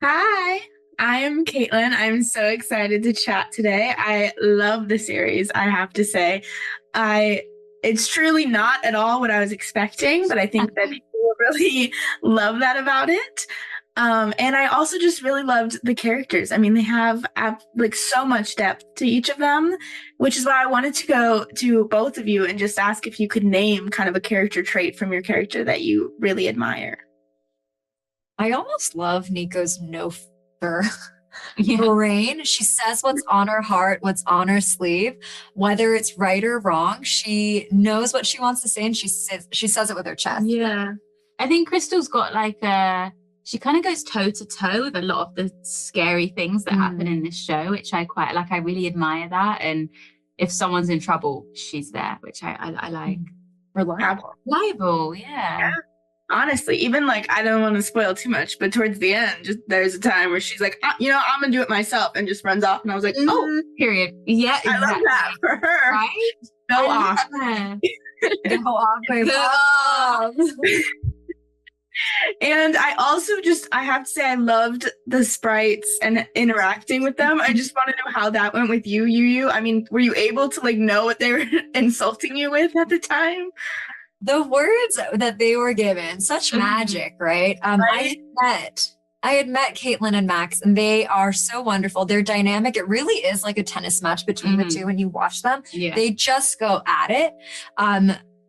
Hi, I'm Caitlin. I'm so excited to chat today. I love the series, I have to say. I it's truly not at all what I was expecting, but I think that people will really love that about it. And I also just really loved the characters. I mean, they have like so much depth to each of them, which is why I wanted to go to both of you and just ask if you could name kind of a character trait from your character that you really admire. I almost love Nico's no filter Yeah. brain. She says what's on her heart, what's on her sleeve, whether it's right or wrong. She knows what she wants to say, and she says it with her chest. Yeah. I think Crystal's got she kind of goes toe to toe with a lot of the scary things that happen in this show, which I quite like. I really admire that. And if someone's in trouble, she's there, which I like. Reliable. Reliable, yeah. Honestly, even like I don't want to spoil too much, but towards the end, just there's a time where she's like, I'm gonna do it myself, and just runs off. And I was like, oh, Period. Yeah, I love that for her. Right? Go I off. love her. Go off, babe. Go off. And I also I have to say, I loved the sprites and interacting with them. I just want to know how that went with you, Yuyu. I mean, were you able to like know what they were insulting you with at the time? The words that they were given, such magic, right? Right. I had met Caitlin and Max, and they are so wonderful. They're dynamic. It really is like a tennis match between the two when you watch them. Yeah. They just go at it.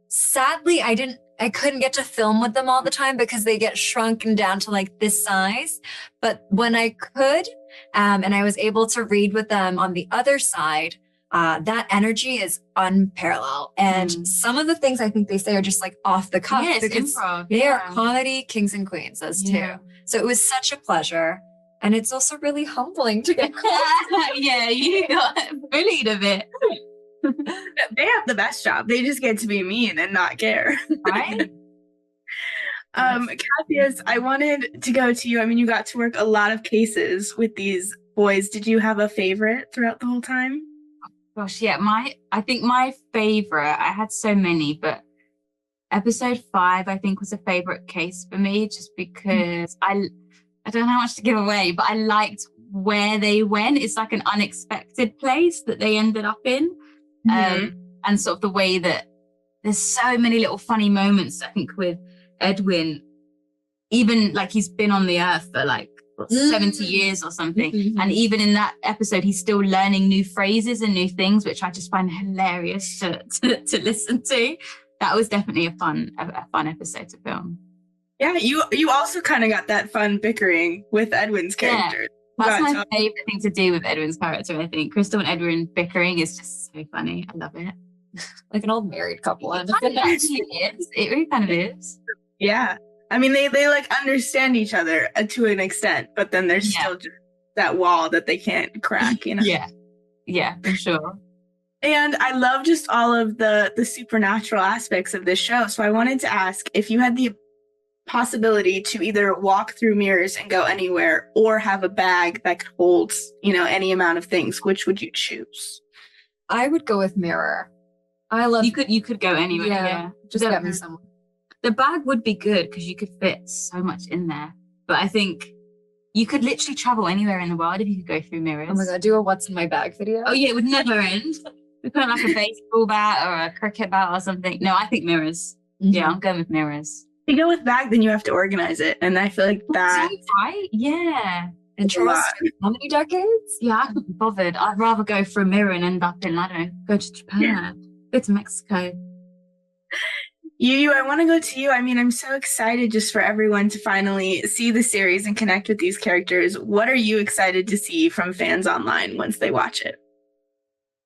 Sadly, I couldn't get to film with them all the time because they get shrunken down to like this size. But when I could, and I was able to read with them on the other side, that energy is unparalleled. And some of the things I think they say are just like off the cuff because improv. they are comedy kings and queens, those two. So it was such a pleasure. And it's also really humbling to get Yeah, you got bullied a bit. They have the best job. They just get to be mean and not care. Right? Kassius, I wanted to go to you. I mean, you got to work a lot of cases with these boys. Did you have a favorite throughout the whole time? Gosh, yeah, I think my favorite, I had so many, but episode 5, I think, was a favorite case for me, just because I don't know how much to give away, but I liked where they went. It's like an unexpected place that they ended up in. And sort of the way that there's so many little funny moments, I think, with Edwin, even like he's been on the earth for like 70 years or something. And even in that episode, he's still learning new phrases and new things, which I just find hilarious to listen to. That was definitely a fun episode to film. Yeah, you also kind of got that fun bickering with Edwin's character. Yeah, that's my favorite thing to do with Edwin's character, I think. Crystal and Edwin bickering is just so funny. I love it. like an old married couple. It really kind of is. Yeah. I mean, they like understand each other to an extent, but then there's still just that wall that they can't crack, you know? Yeah, for sure. And I love just all of the supernatural aspects of this show. So I wanted to ask if you had the possibility to either walk through mirrors and go anywhere or have a bag that holds, any amount of things, which would you choose? I would go with mirror. I love you could go anywhere. Yeah. Just get me someone. The bag would be good because you could fit so much in there. But I think you could literally travel anywhere in the world if you could go through mirrors. Oh my God, do a what's in my bag video. Oh yeah, it would never end. We put like a baseball bat or a cricket bat or something. No, I think mirrors. Yeah, I'm going with mirrors. If you go with bag, then you have to organize it. And I feel like that. Right? Yeah. And Charles, how many decades? Yeah, I couldn't be bothered. I'd rather go for a mirror and end up in, I don't know, go to Japan, go to Mexico. Yuyu, I want to go to you. I mean, I'm so excited just for everyone to finally see the series and connect with these characters. What are you excited to see from fans online once they watch it?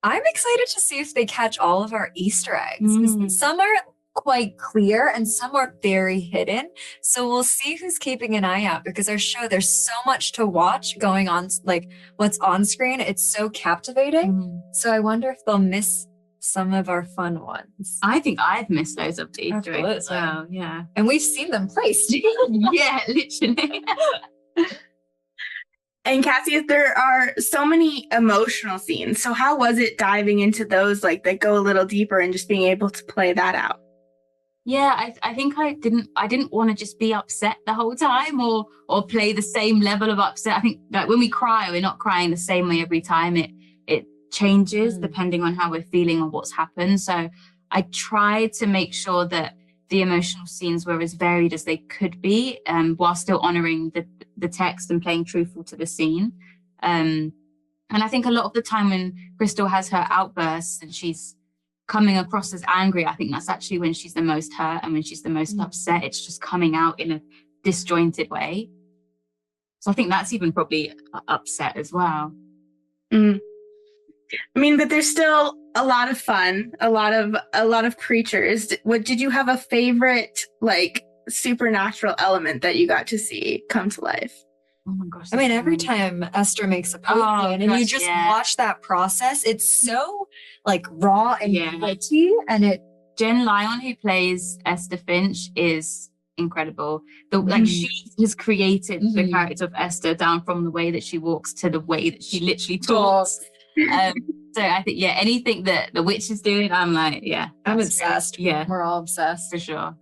I'm excited to see if they catch all of our Easter eggs. Some are quite clear and some are very hidden. So we'll see who's keeping an eye out because our show, there's so much to watch going on, like what's on screen. It's so captivating. So I wonder if they'll miss some of our fun ones. I think I've missed those of the Easter eggs as well. Yeah. And we've seen them placed. Yeah, literally. And Kassius, there are so many emotional scenes. So how was it diving into those, like that go a little deeper and just being able to play that out? Yeah, I think I didn't want to just be upset the whole time or play the same level of upset. I think like when we cry, we're not crying the same way every time. It changes depending on how we're feeling or what's happened. So I tried to make sure that the emotional scenes were as varied as they could be, while still honoring the text and playing truthful to the scene. And I think a lot of the time when Crystal has her outbursts and she's coming across as angry, I think that's actually when she's the most hurt and when she's the most upset. It's just coming out in a disjointed way. So I think that's even probably upset as well. I mean, but there's still a lot of fun, a lot of creatures. Did you have a favorite like supernatural element that you got to see come to life? Oh my gosh. I mean, every time Esther makes a potion and you just watch that process, it's so like raw and gritty, and Jen Lyon, who plays Esther Finch, is incredible. Like she has created the character of Esther down from the way that she walks to the way that she literally talks. So I think anything that the witch is doing, I'm like, I'm obsessed. Great. Yeah, we're all obsessed for sure.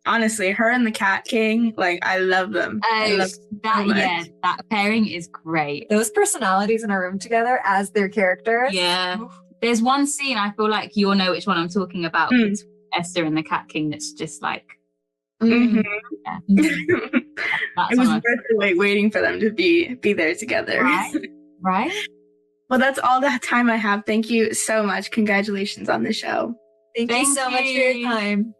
Honestly, her and the Cat King, like I love them. I love that. So that pairing is great. Those personalities in a room together as their characters. Yeah. There's one scene, I feel like you'll know which one I'm talking about, with Esther and the Cat King, that's just like it was worth the wait waiting for them to be there together. Right. Well, that's all the time I have. Thank you so much. Congratulations on the show. Thank you so much for your time.